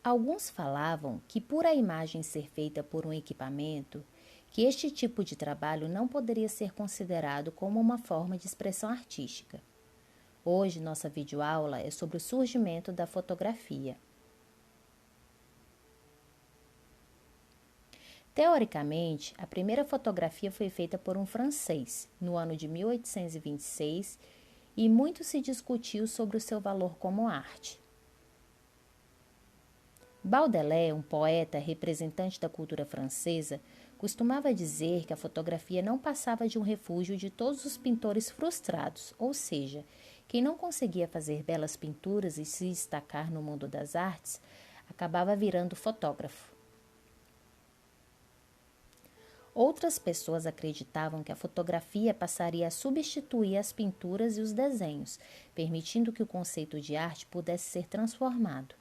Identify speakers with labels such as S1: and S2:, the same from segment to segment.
S1: Alguns falavam que, por a imagem ser feita por um equipamento, que este tipo de trabalho não poderia ser considerado como uma forma de expressão artística. Hoje, nossa videoaula é sobre o surgimento da fotografia. Teoricamente, a primeira fotografia foi feita por um francês, no ano de 1826, e muito se discutiu sobre o seu valor como arte. Baudelaire, um poeta representante da cultura francesa, costumava dizer que a fotografia não passava de um refúgio de todos os pintores frustrados, ou seja, quem não conseguia fazer belas pinturas e se destacar no mundo das artes, acabava virando fotógrafo. Outras pessoas acreditavam que a fotografia passaria a substituir as pinturas e os desenhos, permitindo que o conceito de arte pudesse ser transformado.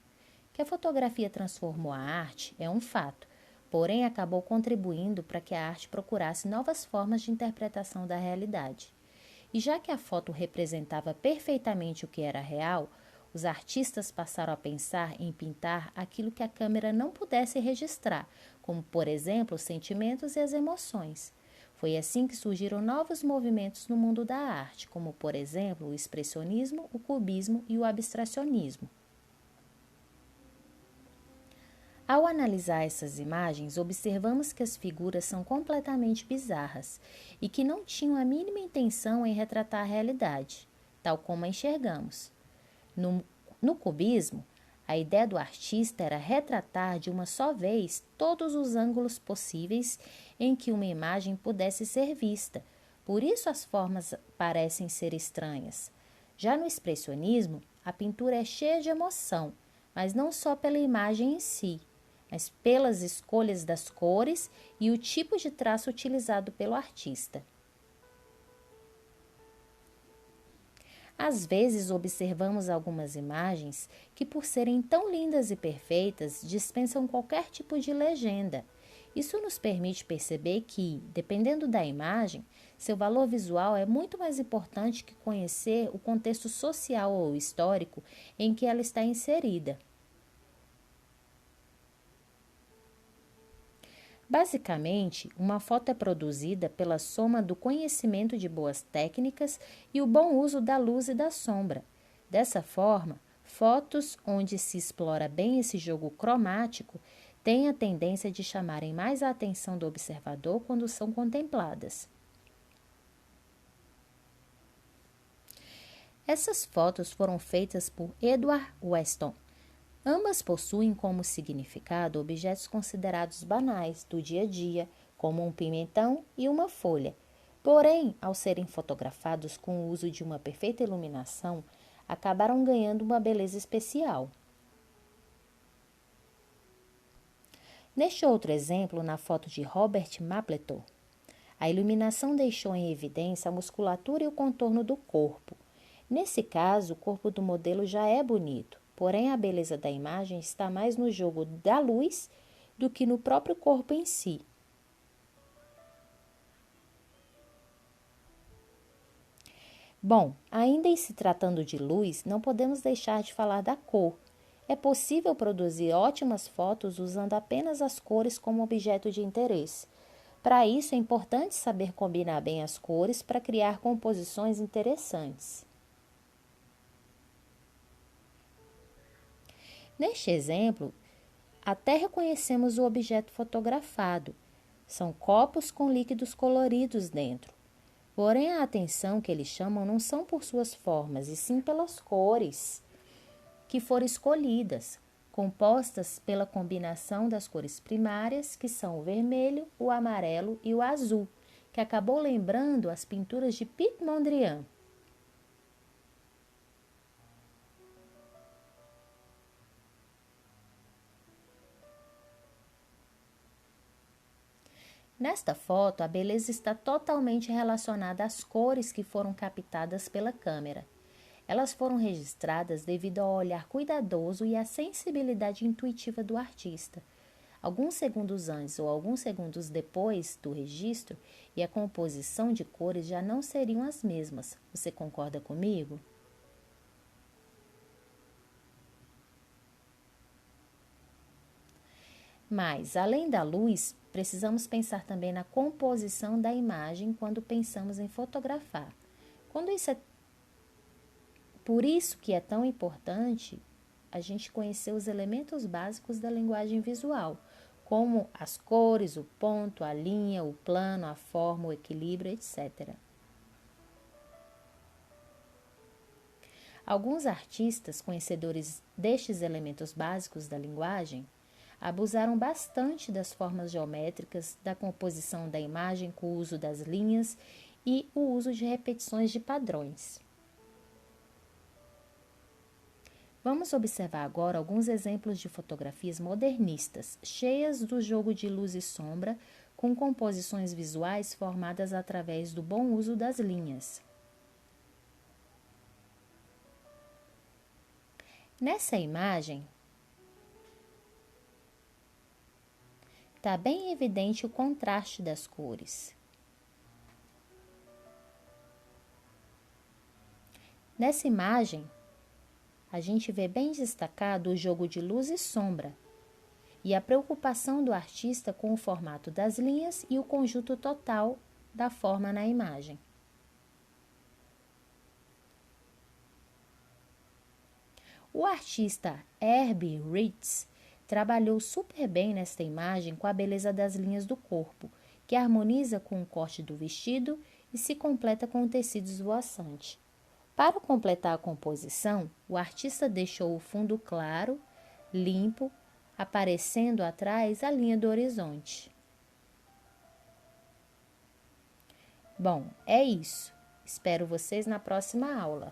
S1: Que a fotografia transformou a arte é um fato, porém acabou contribuindo para que a arte procurasse novas formas de interpretação da realidade. E já que a foto representava perfeitamente o que era real, os artistas passaram a pensar em pintar aquilo que a câmera não pudesse registrar, como, por exemplo, os sentimentos e as emoções. Foi assim que surgiram novos movimentos no mundo da arte, como, por exemplo, o expressionismo, o cubismo e o abstracionismo. Ao analisar essas imagens, observamos que as figuras são completamente bizarras e que não tinham a mínima intenção em retratar a realidade, tal como a enxergamos. No cubismo, a ideia do artista era retratar de uma só vez todos os ângulos possíveis em que uma imagem pudesse ser vista, por isso as formas parecem ser estranhas. Já no expressionismo, a pintura é cheia de emoção, mas não só pela imagem em si, mas pelas escolhas das cores e o tipo de traço utilizado pelo artista. Às vezes observamos algumas imagens que, por serem tão lindas e perfeitas, dispensam qualquer tipo de legenda. Isso nos permite perceber que, dependendo da imagem, seu valor visual é muito mais importante que conhecer o contexto social ou histórico em que ela está inserida. Basicamente, uma foto é produzida pela soma do conhecimento de boas técnicas e o bom uso da luz e da sombra. Dessa forma, fotos onde se explora bem esse jogo cromático têm a tendência de chamarem mais a atenção do observador quando são contempladas. Essas fotos foram feitas por Edward Weston. Ambas possuem como significado objetos considerados banais do dia a dia, como um pimentão e uma folha. Porém, ao serem fotografados com o uso de uma perfeita iluminação, acabaram ganhando uma beleza especial. Neste outro exemplo, na foto de Robert Mapplethorpe, a iluminação deixou em evidência a musculatura e o contorno do corpo. Nesse caso, o corpo do modelo já é bonito, porém a beleza da imagem está mais no jogo da luz do que no próprio corpo em si. Bom, ainda em se tratando de luz, não podemos deixar de falar da cor. É possível produzir ótimas fotos usando apenas as cores como objeto de interesse. Para isso, é importante saber combinar bem as cores para criar composições interessantes. Neste exemplo, até reconhecemos o objeto fotografado. São copos com líquidos coloridos dentro. Porém, a atenção que eles chamam não são por suas formas, e sim pelas cores que foram escolhidas, compostas pela combinação das cores primárias, que são o vermelho, o amarelo e o azul, que acabou lembrando as pinturas de Piet Mondrian. Nesta foto, a beleza está totalmente relacionada às cores que foram captadas pela câmera. Elas foram registradas devido ao olhar cuidadoso e à sensibilidade intuitiva do artista. Alguns segundos antes ou alguns segundos depois do registro, e a composição de cores já não seriam as mesmas. Você concorda comigo? Mas, além da luz, precisamos pensar também na composição da imagem quando pensamos em fotografar. Por isso que é tão importante a gente conhecer os elementos básicos da linguagem visual, como as cores, o ponto, a linha, o plano, a forma, o equilíbrio, etc. Alguns artistas, conhecedores destes elementos básicos da linguagem, abusaram bastante das formas geométricas, da composição da imagem com o uso das linhas e o uso de repetições de padrões. Vamos observar agora alguns exemplos de fotografias modernistas, cheias do jogo de luz e sombra, com composições visuais formadas através do bom uso das linhas. Nessa imagem, está bem evidente o contraste das cores. Nessa imagem, a gente vê bem destacado o jogo de luz e sombra e a preocupação do artista com o formato das linhas e o conjunto total da forma na imagem. O artista Herbie Ritz trabalhou super bem nesta imagem com a beleza das linhas do corpo, que harmoniza com o corte do vestido e se completa com o tecido esvoaçante. Para completar a composição, o artista deixou o fundo claro, limpo, aparecendo atrás a linha do horizonte. Bom, é isso. Espero vocês na próxima aula.